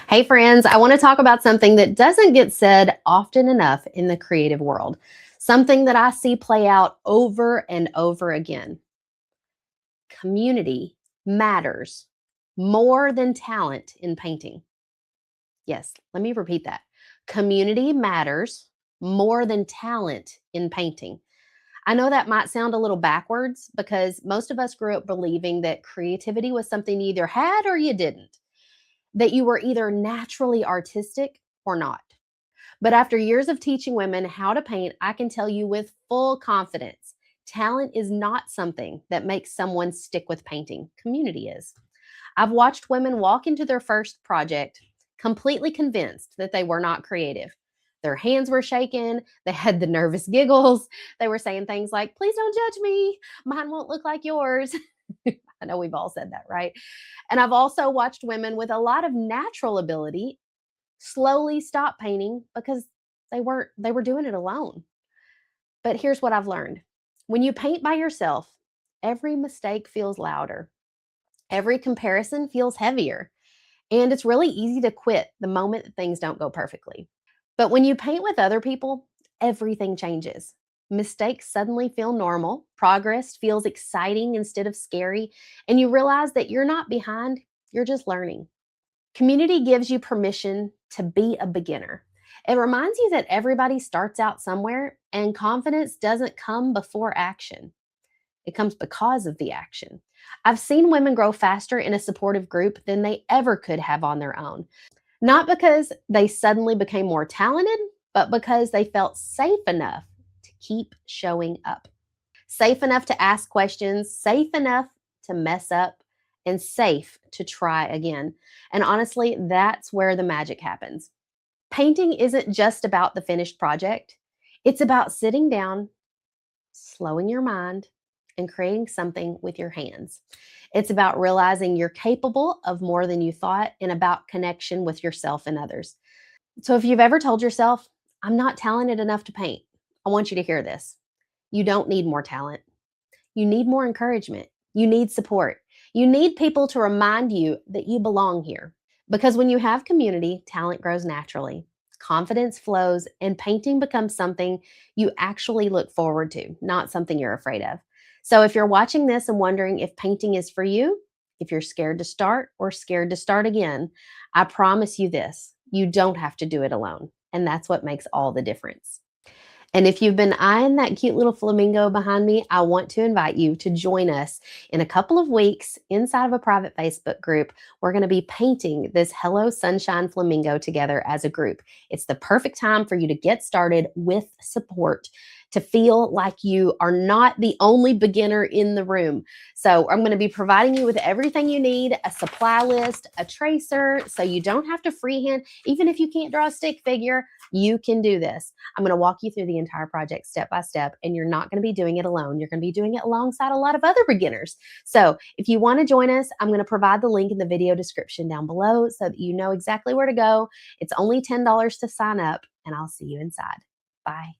Hey, friends, I want to talk about something that doesn't get said often enough in the creative world, something that I see play out over and over again. Community matters more than talent in painting. Yes, let me repeat that. Community matters more than talent in painting. I know that might sound a little backwards because most of us grew up believing that creativity was something you either had or you didn't, that you were either naturally artistic or not. But after years of teaching women how to paint, I can tell you with full confidence talent is not something that makes someone stick with painting. Community is. I've watched women walk into their first project completely convinced that they were not creative. Their hands were shaking. They had the nervous giggles. They were saying things like, please don't judge me. Mine won't look like yours. I know we've all said that, right? And I've also watched women with a lot of natural ability slowly stop painting because they were doing it alone. But here's what I've learned. When you paint by yourself, every mistake feels louder. Every comparison feels heavier, and it's really easy to quit the moment that things don't go perfectly. But when you paint with other people, everything changes. Mistakes suddenly feel normal, progress feels exciting instead of scary, and you realize that you're not behind, you're just learning. Community gives you permission to be a beginner. It reminds you that everybody starts out somewhere, and confidence doesn't come before action. It comes because of the action. I've seen women grow faster in a supportive group than they ever could have on their own. Not because they suddenly became more talented, but because they felt safe enough to keep showing up. Safe enough to ask questions, safe enough to mess up, and safe to try again. And honestly, that's where the magic happens. Painting isn't just about the finished project, it's about sitting down, slowing your mind, and creating something with your hands. It's about realizing you're capable of more than you thought and about connection with yourself and others. So, if you've ever told yourself, I'm not talented enough to paint, I want you to hear this. You don't need more talent. You need more encouragement. You need support. You need people to remind you that you belong here. Because when you have community, talent grows naturally, confidence flows, and painting becomes something you actually look forward to, not something you're afraid of. So if you're watching this and wondering if painting is for you, if you're scared to start or scared to start again, I promise you this, you don't have to do it alone. And that's what makes all the difference. And if you've been eyeing that cute little flamingo behind me, I want to invite you to join us in a couple of weeks inside of a private Facebook group. We're going to be painting this Hello Sunshine flamingo together as a group. It's the perfect time for you to get started with support, to feel like you are not the only beginner in the room. So I'm going to be providing you with everything you need, a supply list, a tracer, so you don't have to freehand. Even if you can't draw a stick figure, you can do this. I'm going to walk you through the entire project step by step, and you're not going to be doing it alone. You're going to be doing it alongside a lot of other beginners. So if you want to join us, I'm going to provide the link in the video description down below so that you know exactly where to go. It's only $10 to sign up, and I'll see you inside. Bye.